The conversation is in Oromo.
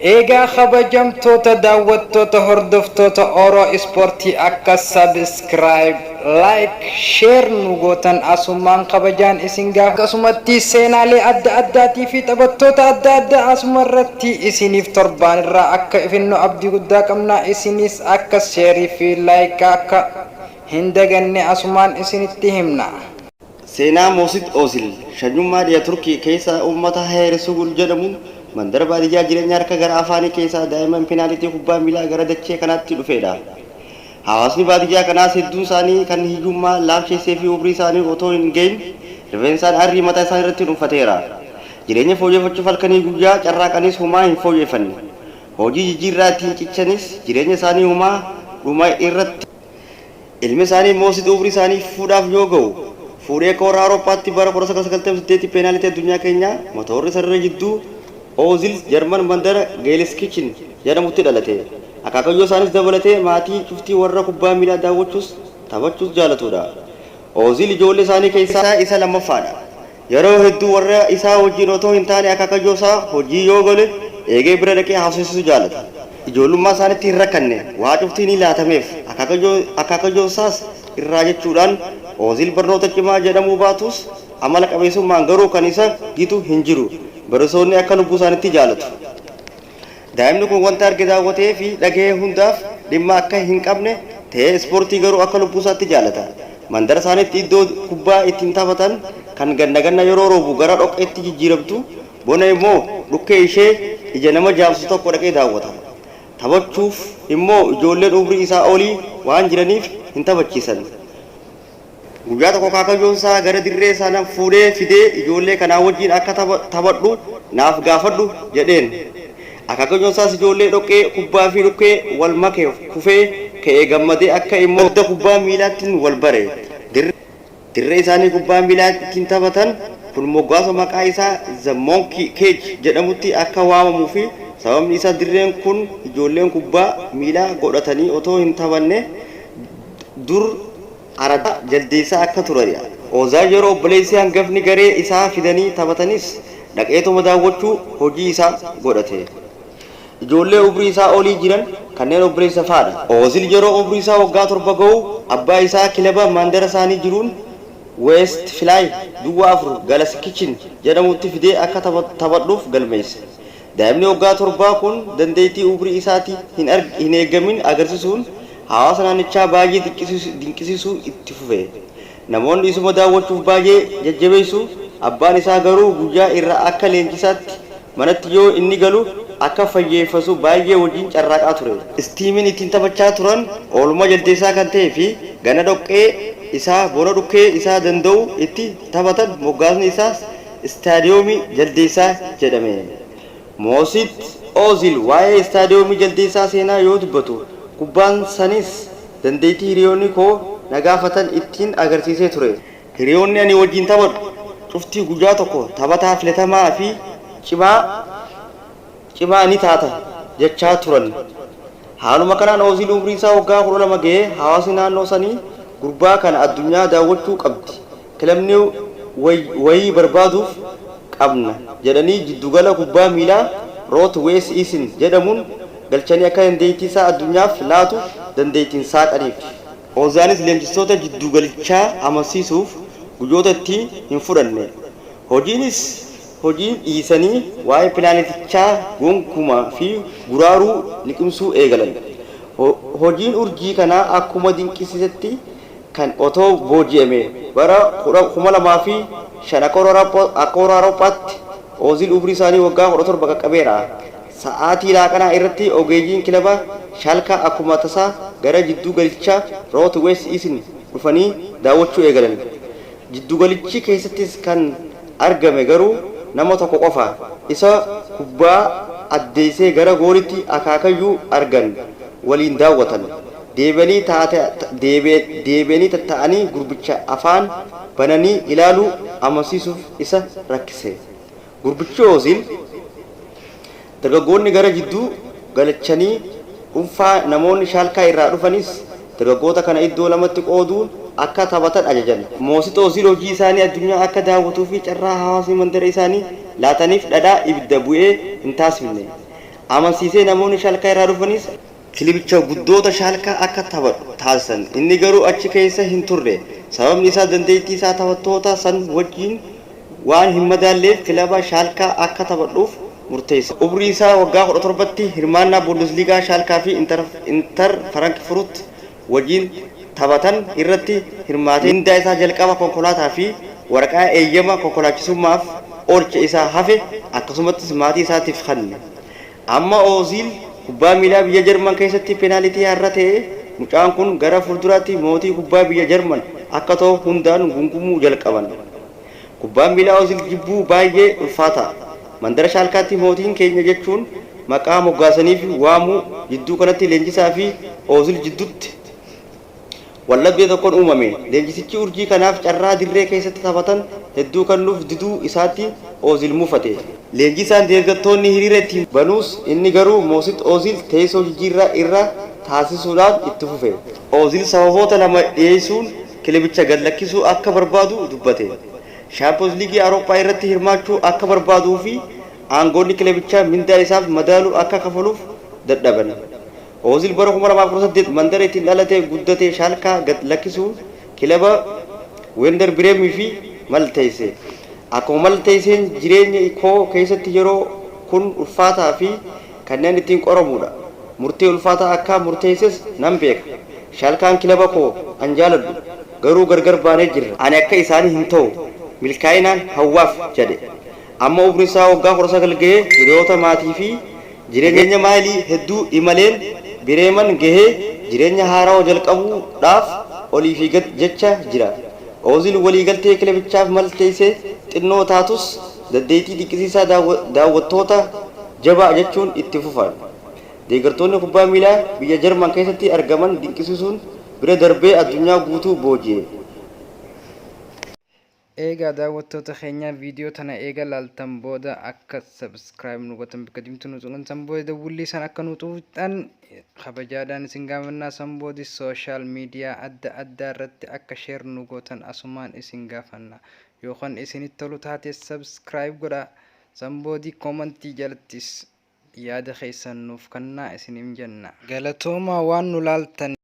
Egaa kabajamtoota daawwattoota hordoftoota Oromoo Ispoortii akka subscribe, like, share nu gootan asumaan kabajaan isin gaafa akkasumatti seenaalee adda addaatii fi taphattoota adda addaa asumarratti isiniif torbaan irraa akka ifinno abdii guddaa qabna isinis akka share fi like akka hin daganne asumaan isinitti himna. Seenaa Moosit Oosil shanyummaa dhiya Turkii keessa uummata Heeresugul jedhamuun mandara baadiyyaa jireenya harka gara afaanii keessaa daa'imman pinaalitii kubbaa miilaa gara dachee kanaatti dhufeedha. Hawaasni baadiyyaa kanaas hedduun isaanii kan hiyyummaa laamsheessee fi umrii isaanii otoo hin gahin rifeensaan arrii mataa isaanii irratti dhuunfateera. Jireenya fooyyeffachuuf halkanii guyyaa carraaqanis humaa hin fooyyeffanne. Hojii jijjiirraa ittiin cichanis jireenya isaanii humaa dhuma irratti. Ilmi isaanii Moosit umrii isaanii fuudhaaf yoo ga'u fuudhee koora Awurooppaatti bara 1998 peenaalitii addunyaa keenyaa motorri sarara jidduu Oozil Jarman mandara Geeleskichin jedhamutti dhalate. Akaakayyoo isaanis dabalatee maatii cuftii warra kubbaa miilaa daawwachuus taphachuus jaalatudha. Oozil ijoollee isaanii keessaa isa lammaffaadha. Yeroo hedduu warra isaa wajjin otoo hin taane akaakayyoo isaa hojii yoo gole eegee bira dhaqee haasofsiisuu jaalata. Ijoollummaa isaaniitti hin rakkanne waa cuftii ni laatameef akaakayyoo isaas irraa jechuudhaan Oozil barnoota cimaa jedhamuu baatus amala qabeessummaan garuu kan isa gitu hin jiru. Barasoonni akka lubbuu isaaniitti jaalatu. Daa'imni kun wanta arge daawwatee fi dhagee hundaaf dhimma akka hin qabne ta'ee ispoortii garuu akka lubbuu isaatti jaalata. Mandara isaaniitti iddoo kubbaa ittiin taphatan kan ganna yeroo roobu gara dhoqqeetti jijjiiramtu bona immoo dhukkee ishee ija nama jaamsu tokko dhaqee daawwata. Taphachuuf immoo ijoolleen umrii isaa olii waan jiraniif hin taphachiisan. Guyyaa tokko akaakayyoon isaa gara dirree sana fuudhee fidee ijoollee kanaa wajjin akka taphadhu naaf gaafadhu jedheen. Akaakayyoon isaas ijoollee dhoqqee kubbaa fi dhukkee wal makee kufee ka'ee gammadee akka immoo adda kubbaa miilaattiin wal bare. Dirree isaanii kubbaa miilaa ittiin taphatan kun moggaasa maqaa isaa The Monkey Cage jedhamutti akka waamamuu fi sababni isaa dirreen kun ijoolleen kubbaa miilaa godhatanii otoo hin taphanne dur arada jaldeessaa akka turanidha. Oozil yeroo obboleessi hangafni garee isaa fidanii taphatanis dhaqeetuma daawwachuu hojii isaa godhate. Ijoollee umrii isaa olii jiran kanneen obboleessa faadha. Oozil yeroo umrii isaa waggaa 7 ga'u abbaa isaa kilaba mandara isaanii jiruun Westfield duwwaa 4 Geeleskichin jedhamutti fidee akka taphadhuuf galmeesse. Daa'imni waggaa 7 kun dandeettii umrii isaatti hin eegamin agarsiisuun hawaasa naannichaa baay'ee dinqisiisuu itti fufe. Namoonni isuma daawwachuuf baay'ee jajjabeessu. Abbaan isaa garuu guyyaa irraa akka leenjisaatti manatti yoo inni galu akka fayyeeffasu baay'ee wajjin carraaqaa ture. Istiimiin ittiin taphachaa turan oolmaa jaldeessaa kan ta'ee fi gana dhoqqee isaa bona dhukkee isaa danda'u itti taphatan moggaasni isaas istaadiyoomii jaldeessaa jedhame. Moosit Oozil waa'ee istaadiyoomii jaldeessaa seenaa yoo dubbatu kubbaan sanis dandeettii hiriyoonni koo nagaafatan ittiin agarsiisee ture. Hiriyoonni ani wajjin taphadhu cuftii guyyaa tokko taphataa filatamaa fi cimaa ni taata jechaa turan. Haaluma kanaan Oozil umrii isaa waggaa 12 ga'ee hawaasni naannoo sanii gurbaa kana addunyaa daawwachuu qabdi. Kilabni wayii barbaaduuf qabna jedhanii jiddugala kubbaa miilaa Root Wees Isin jedhamuun galchanii akka dandeettii isaa addunyaaf laatu dandeettiin saaqaniif. Oozaanis leenjistoota jiddugalichaa amansiisuuf guyyoota itti hin fudhanne. Hojiin dhiisanii waa'ee pilaanetichaa gonkumaa fi guraaruu liqimsuu eegalan. Hojiin urjii kanaa akkuma dinqisiisetti kan otoo booji'ame bara 2005 akka Awurooppaatti Oozil umrii isaanii waggaa 17 qaqqabeera. Sa'aatii laaqanaa irratti ogeeyyiin kilaba Schalke akkuma tasaa gara jiddu galichaa Root Wees Isin dhufanii daawwachuu eegalan. Jiddu galichi keessattis kan argame garuu nama tokko qofa. Isa kubbaa addeessee gara goolitti akaakayyuu argan waliin daawwatan. Deebi'anii tatta'anii gurbicha afaan bananii ilaaluu amansiisuuf isa rakkise. Gurbichi Oozil dargaggoonni gara jidduu galchanii dhuunfaa namoonni Schalke irraa dhufanis dargaggoota kana iddoo lamatti qooduun akka taphatan ajajan. Moosit Oozil hojii isaanii addunyaa akka daawwatuu fi carraa hawaasni mandara isaanii laataniif dhadhaa ibidda bu'ee hin taasifne. amansiisee namoonni shaalkaa irraa dhufanis kilibicha guddoota shaalkaa akka taasisan inni garuu achi keessa hin turre sababni isaa dandeettii isaa taphattoota san wajjin waan hin madaalleef kilaba shaalkaa akka taphadhuuf murteessa. Umrii isaa waggaa 17tti hirmaannaa Bundesliigaa shaalkaa fi Inter Frankfurt wajjin taphatan irratti hirmaatee mindaa isaa jalqaba konkolaataa fi waraqaa eeyyama konkolaachisummaaf oolcha isaa hafe akkasumas maatii isaatiif kenne. Amma Ozil kubbaa miilaa biyya Jarman keessatti peenaalitii har'a ta'e mucaan kun gara fuulduraatti mootii kubbaa biyya Jarman akka ta'u hundaan gungumuu jalqaban. Kubbaan miilaa Ozil jibbuu baay'ee ulfaata. Mandara shaalkaatti mootiin keenya jechuun maqaa moggaasanii fi waamuu jidduu kanatti leenjisaa fi Ozil jidduutti wallabdee tokkoon uumame. Leenjisichi urjii kanaaf carraa dirree keessatti taphatan hedduu kennuuf diduu isaatti Ozil mufate. Leenjisaan deeggartoonni hiriira ittiin banuus inni garuu Mesut Ozil teessoo jijjiirraa irra taasisuudhaan itti fufe. Ozil sababoota lama dhiyeessuun kilabicha gad lakkisuu akka barbaadu dubbate. Champions League Awurooppaa irratti hirmaachuu akka barbaaduu fi aangoonni kilabichaa mindaa isaaf madaaluu akka kafaluuf dadhaban. Ozil bara 2018 mandara ittiin dhalatee guddate shaalkaa gad lakkisuun kilaba Werder Bremen fi malteesse. Akkuma malteesseen jireenya koo keessatti yeroo kun ulfaataa fi kanneen ittiin qoramudha. Murtee ulfaataa akka murteesses nan beeka. Shaalkaan kilaba koo an jaaladhu garuu gargar baanee jirra. Ani akka isaanii hin ta'u milkaa'inaan hawwaaf jedhe. Amma umri isaa waggaa 19 gahee hiriyoota maatii fi jireenya maalii hedduu imaleen Bireeman gahee jireenya haaraa jalqabuudhaaf olii fi gad jecha jira. Ozil waliigaltee kilabichaaf malteessee xinnoo taatus dandeettii dinqisiisaa daawwattoota jabaa jechuun itti fufan. Deeggartoonni kubbaa miilaa biyya Jarman keessatti argaman dinqisiisuun bira darbee addunyaa guutuu booji'e. Egaa daawwattoota keenya viidiyoo tana eega laaltan booda akka subscribe nu gootan bakka dimtu nu tuqan booda wulli san akka nu tuqxan kabajaadhaan isin gaafannaa san boodi social media adda irratti akka share nu gootan asumaan isin gaafanna yookaan isinitti tolu taate subscribe godha san boodi commentii jalattis yaada keessan nuuf kennaa isiniin jenna galatooma waan nu laaltan